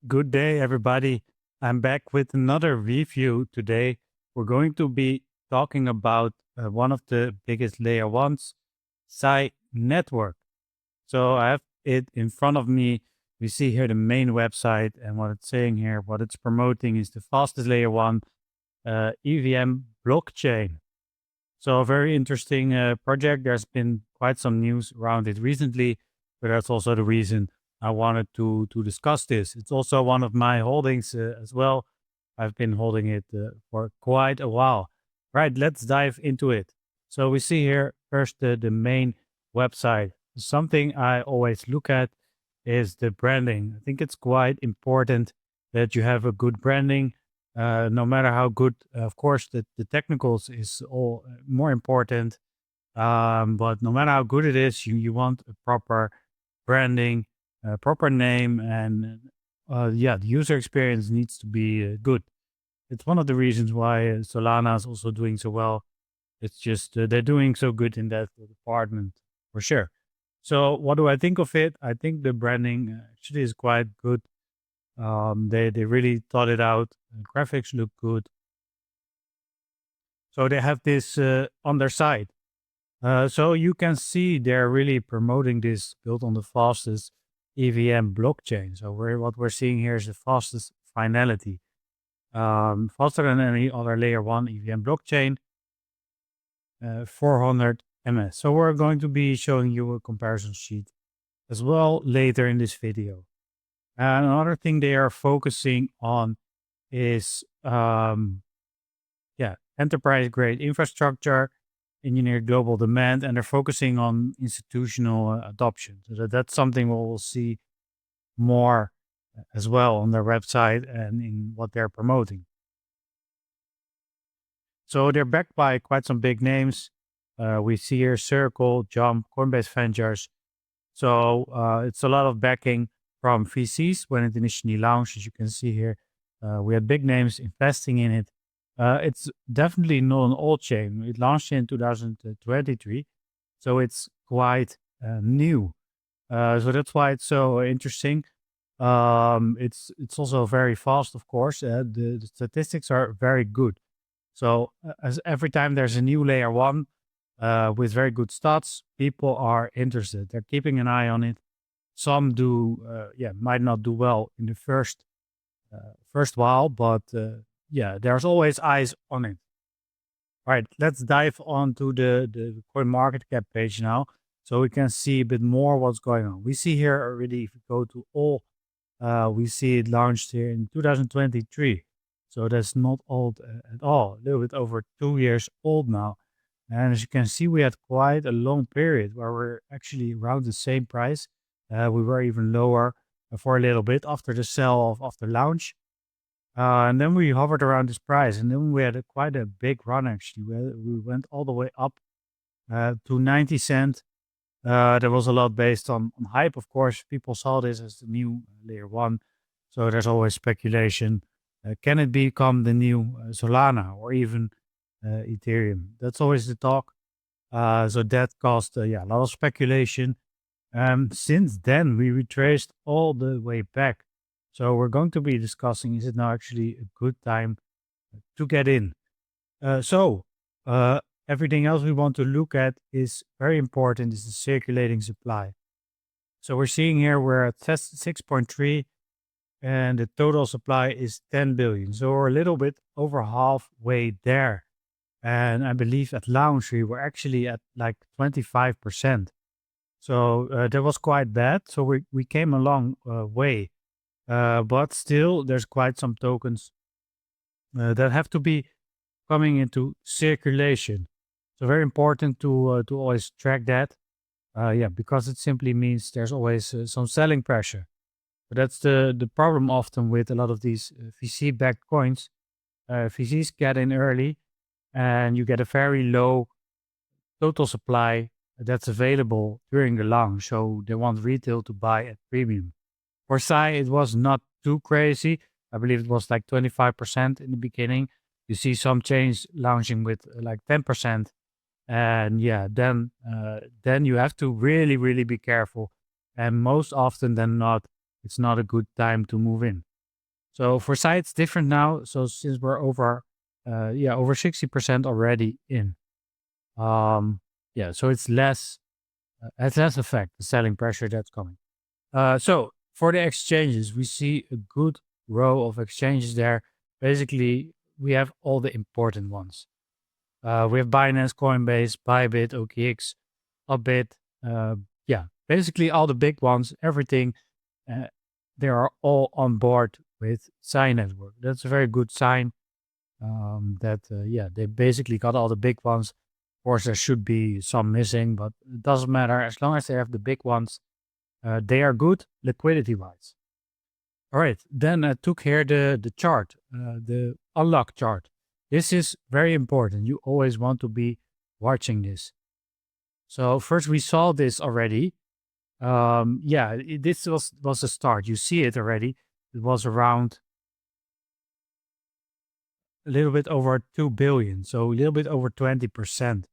Good day, everybody. I'm back with another review today. We're going to be talking about one of the biggest layer ones, Sei Network. So I have it in front of me. We see here the main website, and what it's saying here, what it's promoting is the fastest layer one EVM blockchain. So a very interesting project. There's been quite some news around it recently, but that's also the reason I wanted to discuss this. It's also one of my holdings as well. I've been holding it for quite a while. Right, let's dive into it. So we see here first the main website. Something I always look at is the branding. I think it's quite important that you have a good branding, no matter how good, of course, the technicals is all more important. But no matter how good it is, you want a proper branding, a proper name, and yeah, the user experience needs to be good. It's one of the reasons why Solana is also doing so well. It's just they're doing so good in that department for sure. So what do I think of it? I think the branding actually is quite good. They really thought it out. Graphics look good. So they have this on their side. So you can see they're really promoting this built on the fastest EVM blockchain. So what we're seeing here is the fastest finality, faster than any other layer one EVM blockchain, 400 ms. So we're going to be showing you a comparison sheet as well later in this video. And another thing they are focusing on is enterprise grade infrastructure, engineered global demand, and they're focusing on institutional adoption. So that's something we'll see more as well on their website and in what they're promoting. So they're backed by quite some big names. We see here Circle, Jump, Coinbase Ventures. So it's a lot of backing from VCs when it initially launched. As you can see here, we had big names investing in it. It's definitely not an old chain. It launched in 2023, so it's quite new. So that's why it's so interesting. It's also very fast, of course. The statistics are very good. So as every time there's a new layer one with very good stats, people are interested. They're keeping an eye on it. Some do, might not do well in the first while, but yeah, there's always eyes on it. All right, let's dive onto the coin market cap page now, so we can see a bit more what's going on. We see here already, if we go to all, we see it launched here in 2023. So that's not old at all, a little bit over 2 years old now. And as you can see, we had quite a long period where we're actually around the same price. We were even lower for a little bit after the sell after launch. And then we hovered around this price, and then we had quite a big run actually. We went all the way up to 90 cent. There was a lot based on hype, of course. People saw this as the new layer one, so there's always speculation. Can it become the new Solana or even Ethereum? That's always the talk. So that caused a lot of speculation. Since then, we retraced all the way back. So we're going to be discussing, is it now actually a good time to get in? Everything else we want to look at is very important, is the circulating supply. So we're seeing here we're at 6.3 and the total supply is 10 billion. So we're a little bit over halfway there. And I believe at launch we were actually at like 25%. So that was quite bad. So we came a long way. But still, there's quite some tokens that have to be coming into circulation. So very important to always track that. Because it simply means there's always some selling pressure. But that's the problem often with a lot of these VC-backed coins. VCs get in early, and you get a very low total supply that's available during the launch. So they want retail to buy at premium. For Sei, it was not too crazy. I believe it was like 25% in the beginning. You see some chains launching with like 10%. And then you have to really, really be careful. And most often than not, it's not a good time to move in. So for Sei, it's different now. So since we're over 60% already in. So it's less, has less effect, the selling pressure that's coming. So for the exchanges, we see a good row of exchanges there. Basically, we have all the important ones. We have Binance, Coinbase, Bybit, OKX, Upbit. Basically all the big ones, everything. They are all on board with Sei Network. That's a very good sign. They basically got all the big ones. Of course, there should be some missing, but it doesn't matter. As long as they have the big ones, they are good liquidity-wise. All right, then I took here the chart, the unlock chart. This is very important. You always want to be watching this. So first we saw this already. This was a start. You see it already. It was around a little bit over 2 billion. So a little bit over 20%,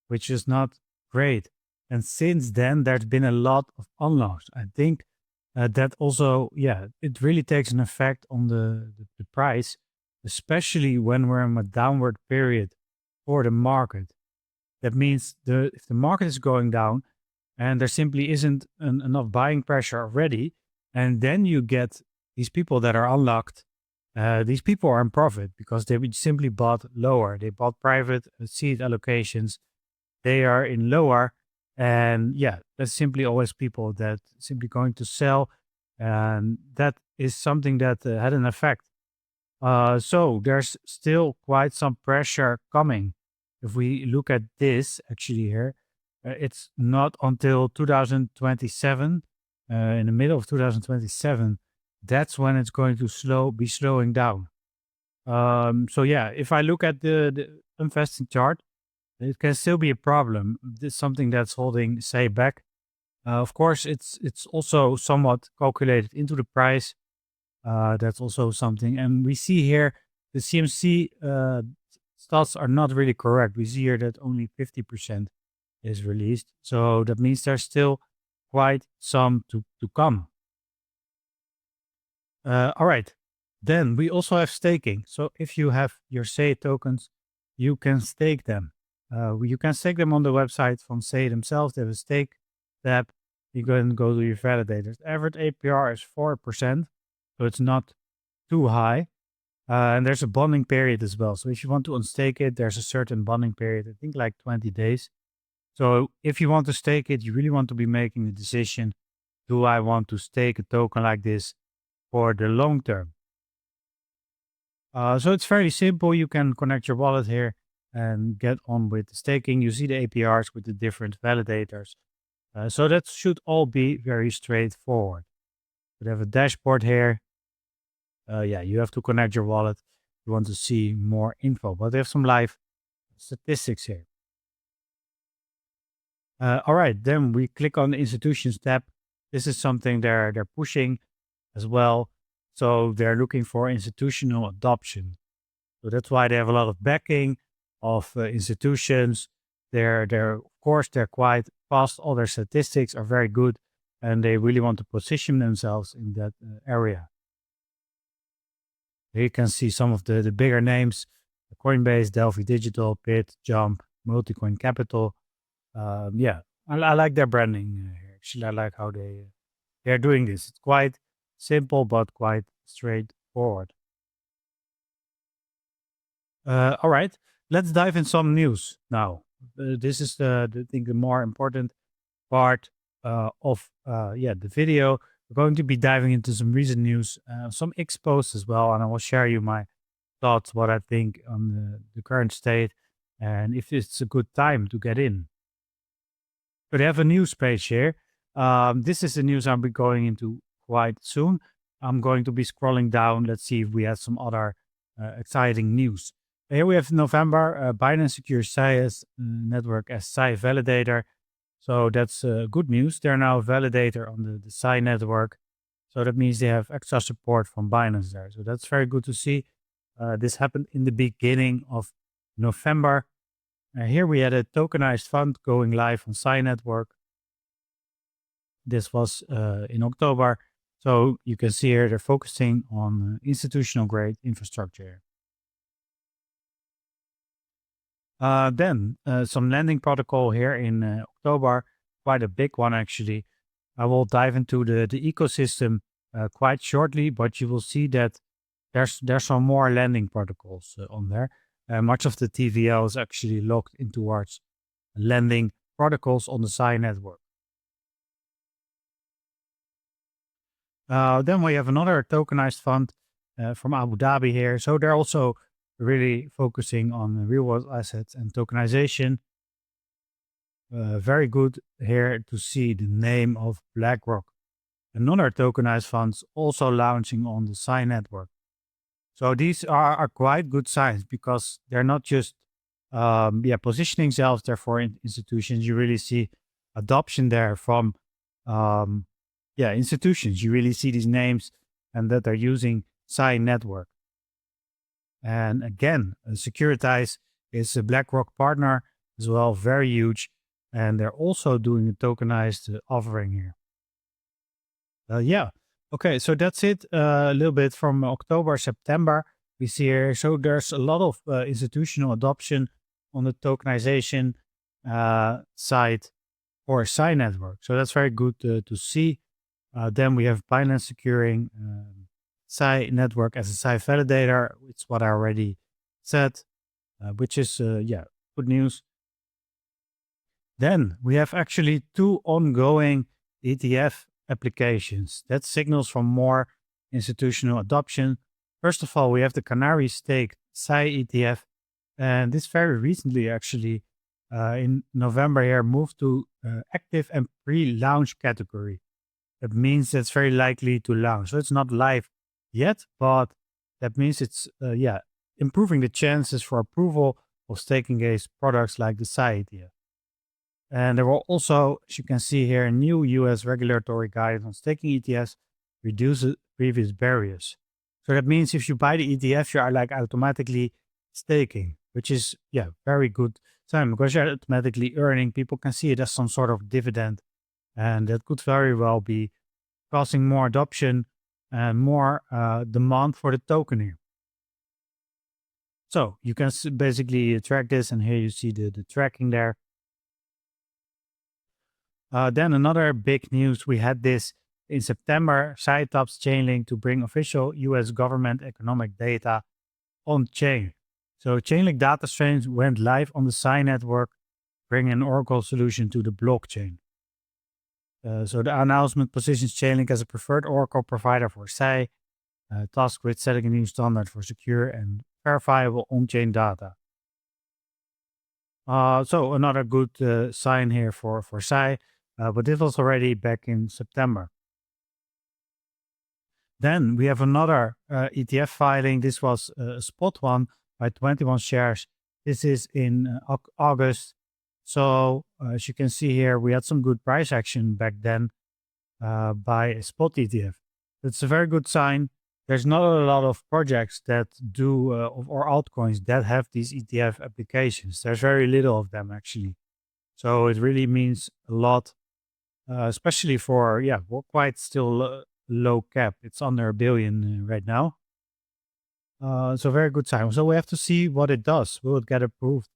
which is not great. And since then, there's been a lot of unlocks. I think that also, it really takes an effect on the price, especially when we're in a downward period for the market. That means if the market is going down and there simply isn't enough buying pressure already, and then you get these people that are unlocked, these people are in profit because they simply bought lower. They bought private seed allocations. They are in lower. And that's simply always people that simply going to sell. And that is something that had an effect. So there's still quite some pressure coming. If we look at this actually here, it's not until 2027, in the middle of 2027, that's when it's going to be slowing down. If I look at the investing chart, it can still be a problem. This is something that's holding Sei back. Of course, it's also somewhat calculated into the price. That's also something. And we see here the CMC stats are not really correct. We see here that only 50% is released. So that means there's still quite some to come. All right. Then we also have staking. So if you have your Sei tokens, you can stake them. You can stake them on the website from Sei themselves. They have a stake tab. You can go to your validators. The average APR is 4%, so it's not too high. And there's a bonding period as well. So if you want to unstake it, there's a certain bonding period, I think like 20 days. So if you want to stake it, you really want to be making the decision, do I want to stake a token like this for the long term? So it's fairly simple. You can connect your wallet here and get on with the staking. You see the APRs with the different validators. So that should all be very straightforward. We have a dashboard here. You have to connect your wallet. You want to see more info, but they have some live statistics here. All right, then we click on the institutions tab. This is something they're pushing as well. So they're looking for institutional adoption. So that's why they have a lot of backing of institutions. Of course, they're quite fast. All their statistics are very good, and they really want to position themselves in that area. Here you can see some of the bigger names: Coinbase, Delphi Digital, Bit, Jump, Multicoin Capital. I like their branding here. Actually, I like how they're doing this. It's quite simple, but quite straightforward. All right, let's dive in some news now. This is I think the more important part of the video. We're going to be diving into some recent news, some expos as well, and I will share you my thoughts, what I think on the current state, and if it's a good time to get in. So they have a news page here. This is the news I'll be going into quite soon. I'm going to be scrolling down. Let's see if we have some other exciting news. Here we have November, Binance secures Sei Network as Sei validator. So that's good news. They're now a validator on the Sei Network. So that means they have extra support from Binance there. So that's very good to see. This happened in the beginning of November. Here we had a tokenized fund going live on Sei Network. This was in October. So you can see here they're focusing on institutional grade infrastructure. Then some lending protocol here in October, quite a big one actually. I will dive into the ecosystem quite shortly, but you will see that there's some more lending protocols on there. Much of the TVL is actually locked in towards lending protocols on the Sei network. Then we have another tokenized fund from Abu Dhabi here. So they're also really focusing on real world assets and tokenization. Very good here to see the name of BlackRock. Another tokenized funds also launching on the Sei network. So these are quite good signs because they're not just positioning themselves there for institutions. You really see adoption there from institutions. You really see these names and that they're using Sei network. And again, Securitize is a BlackRock partner as well, very huge. And they're also doing a tokenized offering here. Okay, so that's it. A little bit from October, September. We see here, so there's a lot of institutional adoption on the tokenization side for Sei network. So that's very good to see. Then we have Binance securing Sei network as a Sei validator. It's what I already said, which is good news. Then we have actually two ongoing ETF applications. That signals for more institutional adoption. First of all, we have the Canary Stake Sei ETF, and this very recently actually in November here moved to active and pre-launch category. That means it's very likely to launch. So it's not live yet, but that means it's improving the chances for approval of staking-based products like the Sei ETF. And there were also, as you can see here, new US regulatory guidance on staking ETFs reduces previous barriers. So that means if you buy the ETF, you are like automatically staking, which is very good sign because you're automatically earning. People can see it as some sort of dividend, and that could very well be causing more adoption and more demand for the token here. So you can basically track this, and here you see the tracking there. Then another big news, we had this in September, Sei taps Chainlink to bring official US government economic data on chain. So Chainlink data streams went live on the Sei network, bringing an Oracle solution to the blockchain. So the announcement positions Chainlink as a preferred Oracle provider for Sei, tasked with setting a new standard for secure and verifiable on-chain data. So another good sign here for Sei. But this was already back in September. Then we have another ETF filing. This was a spot one by 21 shares. This is in August. So as you can see here, we had some good price action back then by a spot ETF. It's a very good sign. There's not a lot of projects that do or altcoins that have these ETF applications. There's very little of them actually. So it really means a lot. Especially for, we're quite still low cap. It's under $1 billion right now. So very good sign. So we have to see what it does. Will it get approved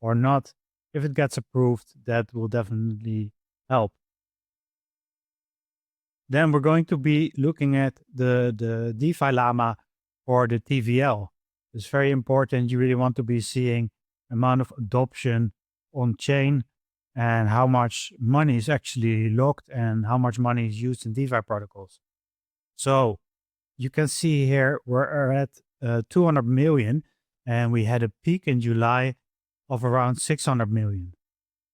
or not? If it gets approved, that will definitely help. Then we're going to be looking at the DeFi Llama for the TVL. It's very important. You really want to be seeing amount of adoption on chain and how much money is actually locked and how much money is used in DeFi protocols. So you can see here we're at 200 million and we had a peak in July of around 600 million.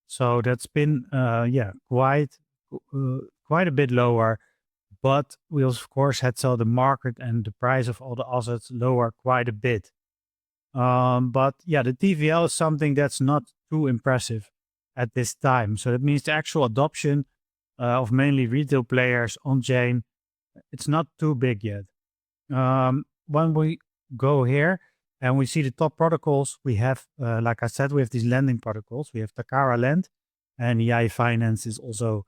So that's been quite a bit lower, but we of course had saw the market and the price of all the assets lower quite a bit. But the TVL is something that's not too impressive at this time. So that means the actual adoption of mainly retail players on chain, it's not too big yet. When we go here and we see the top protocols, we have, like I said, we have these lending protocols. We have Takara Lend, and EI Finance is also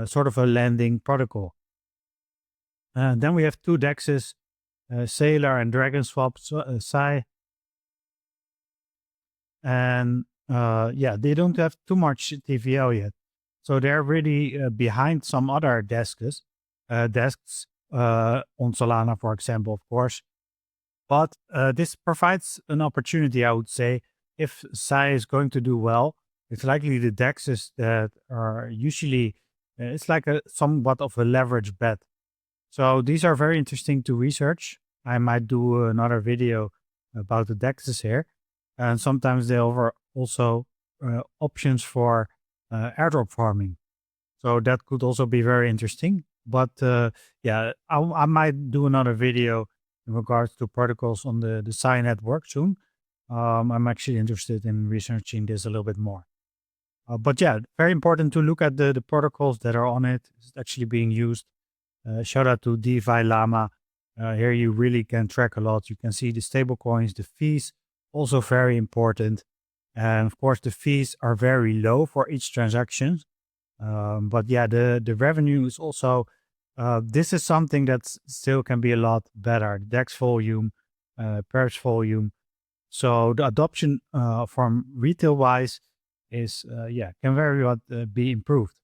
sort of a lending protocol. Then we have two DEXs, Sailor and Dragon Swap, Sei. And yeah, they don't have too much TVL yet. So they're really behind some other desks on Solana, for example, of course. But this provides an opportunity, I would say. If Sei is going to do well, it's likely the DEXs that are usually, it's like a somewhat of a leverage bet. So these are very interesting to research. I might do another video about the DEXs here. And sometimes they offer also options for airdrop farming. So that could also be very interesting. But yeah, I might do another video in regards to protocols on the Sei network soon. I'm actually interested in researching this a little bit more. But yeah, very important to look at the protocols that are on it. It's actually being used. Shout out to DeFi Llama. Here you really can track a lot. You can see the stable coins, the fees, also very important. And of course, the fees are very low for each transaction. But yeah, the revenue is also, this is something that still can be a lot better. The DEX volume, pairs volume. So the adoption from retail wise is, yeah, can very well be improved.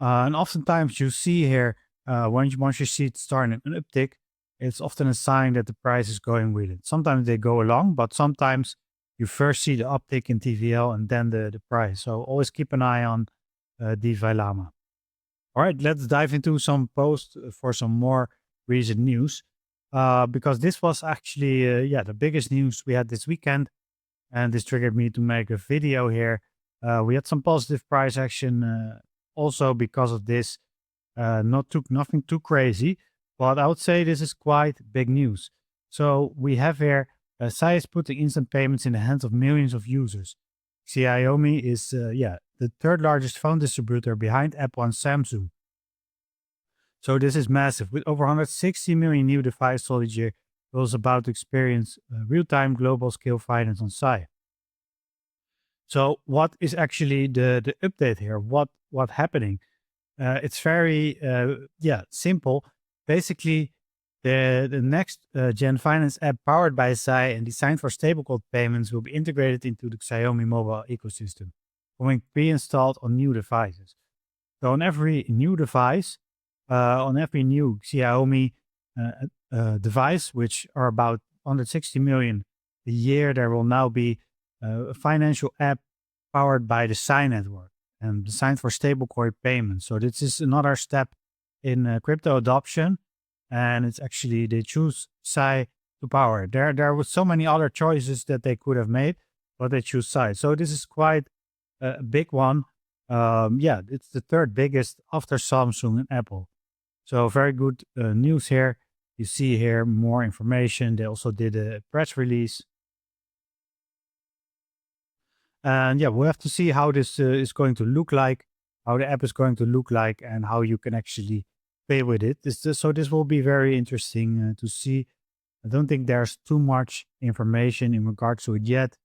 And oftentimes you see here, once you see it starting an uptick, it's often a sign that the price is going with it. Sometimes they go along, but sometimes you first see the uptick in TVL and then the price. So always keep an eye on DeFi Llama. All right, let's dive into some posts for some more recent news. Because this was actually, yeah, the biggest news we had this weekend. And this triggered me to make a video here. We had some positive price action also because of this. Nothing too crazy, but I would say this is quite big news. So we have here, Sei is putting instant payments in the hands of millions of users. Xiaomi is, yeah, the third largest phone distributor behind Apple and Samsung. So this is massive. With over 160 million new devices sold each year, it was about to experience real-time global scale finance on Sei. So what is actually the update here? What happening? It's very yeah, simple. Basically, the next gen finance app powered by Sei and designed for stablecoin payments will be integrated into the Xiaomi mobile ecosystem, coming pre-installed on new devices. So on every new device, on every new Xiaomi device, which are about 160 million a year, there will now be a financial app powered by the Sei network and designed for stablecoin payments. So this is another step in crypto adoption, and it's actually they choose Sei to power. There was so many other choices that they could have made, but they choose Sei. So this is quite a big one. Yeah, it's the third biggest after Samsung and Apple. So very good news here. You see here more information. They also did a press release. And yeah, we'll have to see how this is going to look like, how the app is going to look like, and how you can actually pay with it. So this will be very interesting to see. I don't think there's too much information in regards to it yet.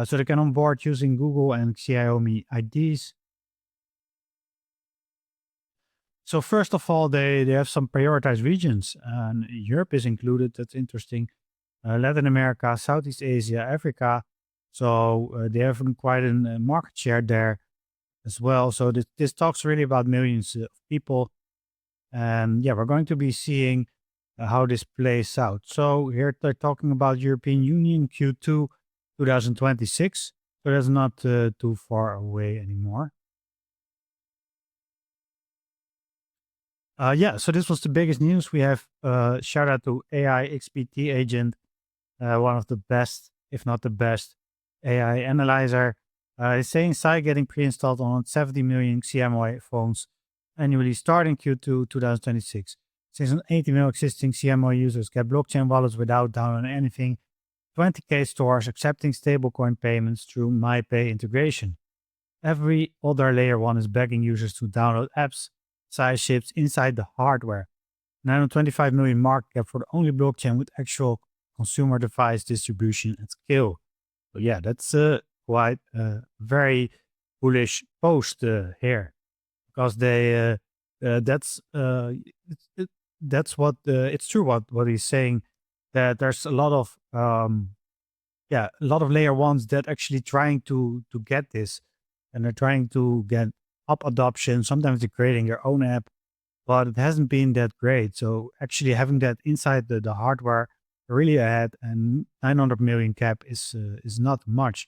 So they can onboard using Google and Xiaomi IDs. So first of all, they have some prioritized regions, and Europe is included. That's interesting. Latin America, Southeast Asia, Africa. So they have quite a market share there as well. So this talks really about millions of people. And yeah, we're going to be seeing how this plays out. So here they're talking about European Union Q2 2026. So that's not too far away anymore. Yeah, so this was the biggest news. We have shout out to AI XPT agent, one of the best, if not the best, AI analyzer. It's saying Sei getting pre-installed on 70 million CMOI phones annually starting Q2 2026. Since 80 million existing CMOI users get blockchain wallets without downloading anything, 20K stores accepting stablecoin payments through MyPay integration. Every other layer one is begging users to download apps, Sei chips inside the hardware. 925 million market cap for the only blockchain with actual consumer device distribution at scale. So yeah, that's quite a very bullish post here, because that's what it's true what he's saying, that there's a lot of a lot of layer ones that actually trying to get this, and they're trying to get up adoption. Sometimes they're creating their own app, but it hasn't been that great. So actually having that inside the hardware really ahead, and 900 million cap is not much.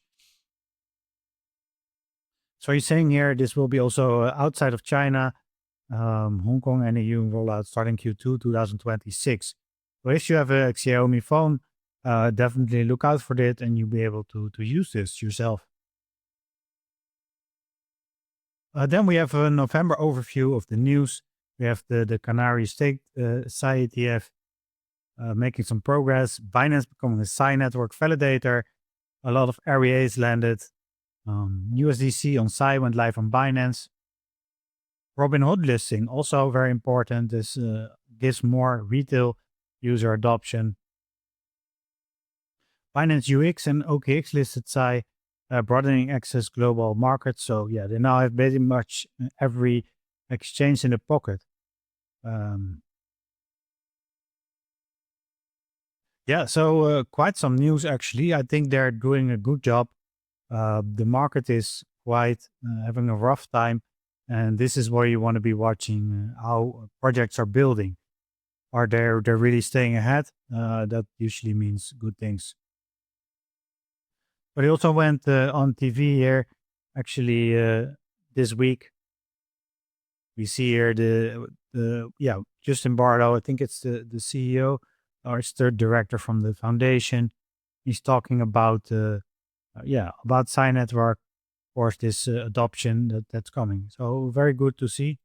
So you're saying here this will be also outside of China, Hong Kong and EU rollout starting Q2 2026. So if you have a Xiaomi phone, definitely look out for it, and you'll be able to use this yourself. Then we have a November overview of the news. We have the Canary Stake Sei ETF making some progress. Binance becoming a Sei Network validator. A lot of REAs landed. USDC on Sei went live on Binance. Robinhood listing, also very important. This gives more retail user adoption. Binance UX and OKX listed Sei, broadening access global markets. So yeah, they now have pretty much every exchange in the pocket. So quite some news actually. I think they're doing a good job. The market is quite having a rough time, and this is where you want to be watching how projects are building. Are they're really staying ahead? That usually means good things. But he also went on TV here, actually this week. We see here the Justin Barlow. I think it's the CEO or it's the director from the foundation. He's talking about about Sei Network, of course, this adoption that's coming. So very good to see.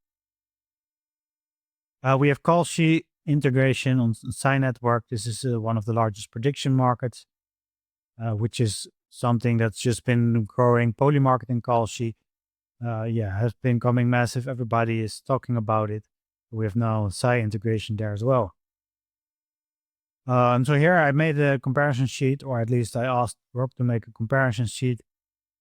We have Kalshi integration on Sei Network. This is one of the largest prediction markets, which is something that's just been growing. Polymarket in Kalshi, has been coming massive. Everybody is talking about it. We have now Sei integration there as well. And so here I made a comparison sheet, or at least I asked Rob to make a comparison sheet.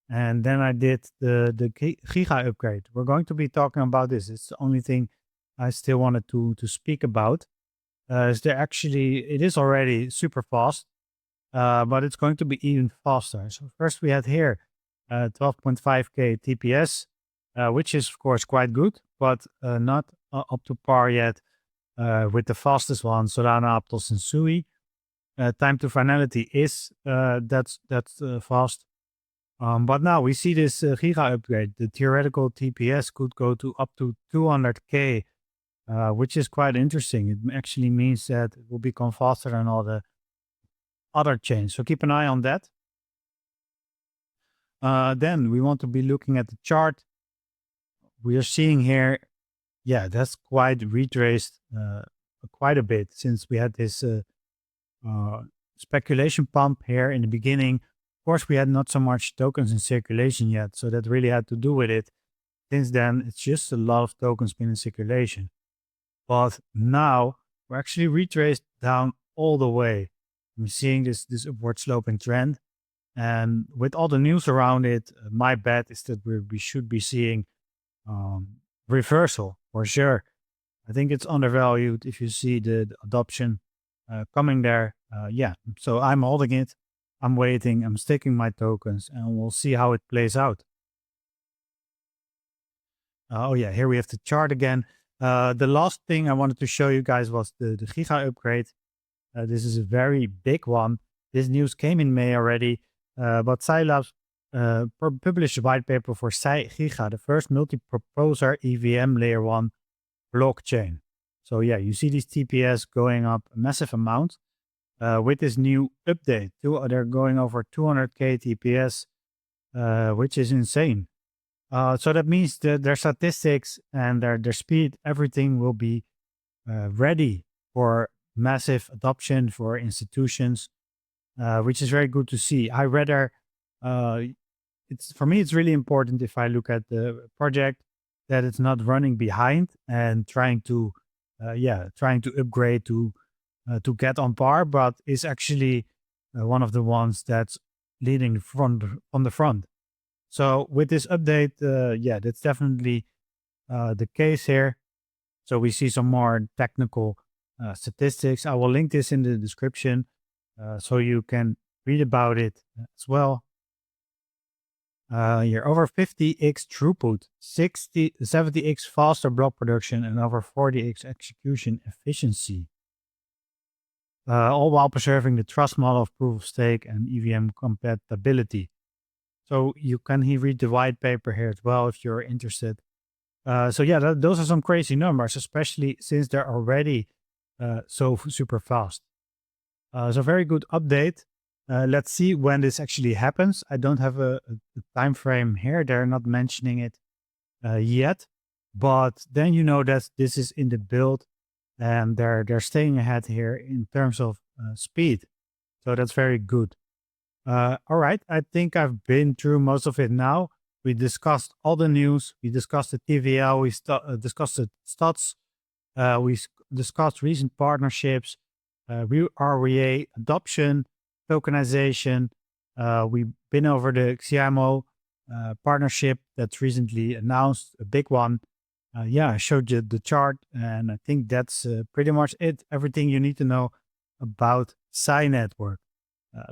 And then I did the Giga upgrade. We're going to be talking about this. It's the only thing I still wanted to speak about. It is already super fast, but it's going to be even faster. So first we had here 12.5K TPS, which is of course quite good, but not up to par yet with the fastest one, Solana, Aptos, and Sui. Time to finality is that's fast. But now we see this Giga upgrade. The theoretical TPS could go to up to 200K, which is quite interesting. It actually means that it will become faster than all the other chains. So keep an eye on that. Then we want to be looking at the chart. We are seeing here, that's quite retraced quite a bit since we had this speculation pump here in the beginning. Of course, we had not so much tokens in circulation yet, so that really had to do with it. Since then, it's just a lot of tokens been in circulation. But now we're actually retraced down all the way. I'm seeing this upward sloping trend. And with all the news around it, my bet is that we should be seeing reversal for sure. I think it's undervalued if you see the adoption coming there. So I'm holding it. I'm waiting. I'm staking my tokens, and we'll see how it plays out. Here we have the chart again. The last thing I wanted to show you guys was the Giga upgrade. This is a very big one. This news came in May already, but Sei Labs published a white paper for Sei Giga, the first multi-proposer EVM layer 1 blockchain. So you see these TPS going up a massive amount. With this new update, they're going over 200K TPS, which is insane. So that means that their statistics and their speed, everything will be ready for massive adoption for institutions, which is very good to see. For me, it's really important if I look at the project that it's not running behind and trying to upgrade to get on par, but is actually one of the ones that's leading from the front. So with this update, that's definitely the case here. So we see some more technical statistics. I will link this in the description so you can read about it as well. Here, over 50x throughput, 70x faster block production, and over 40x execution efficiency. All while preserving the trust model of proof of stake and EVM compatibility. So you can read the white paper here as well if you're interested. So yeah, those are some crazy numbers, especially since they're already so super fast. So very good update. Let's see when this actually happens. I don't have a time frame here. They're not mentioning it yet, but then you know that this is in the build, and they're staying ahead here in terms of speed. So that's very good. All right, I think I've been through most of it now. We discussed all the news. We discussed the TVL. We discussed the stats. We discussed recent partnerships, RWA adoption, tokenization. We've been over the Xiaomi partnership that's recently announced, a big one. Yeah, I showed you the chart, and I think that's pretty much it. Everything you need to know about Sei Network.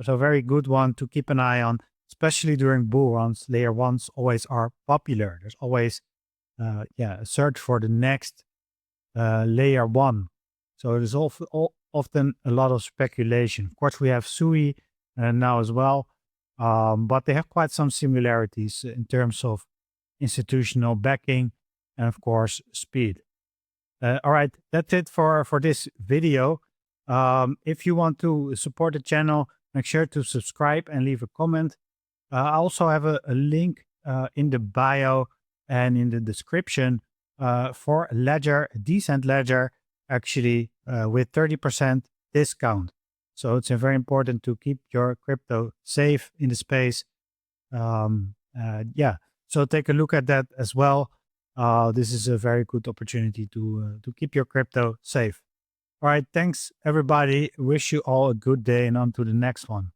So very good one to keep an eye on, especially during bull runs. Layer ones always are popular. There's always, a search for the next layer one. So there's often a lot of speculation. Of course, we have Sui now as well, but they have quite some similarities in terms of institutional backing and, of course, speed. All right, that's it for this video. If you want to support the channel, make sure to subscribe and leave a comment. I also have a link in the bio and in the description for a ledger, a decent ledger, actually with 30% discount. So it's very important to keep your crypto safe in the space. So take a look at that as well. This is a very good opportunity to keep your crypto safe. All right, thanks everybody. Wish you all a good day and on to the next one.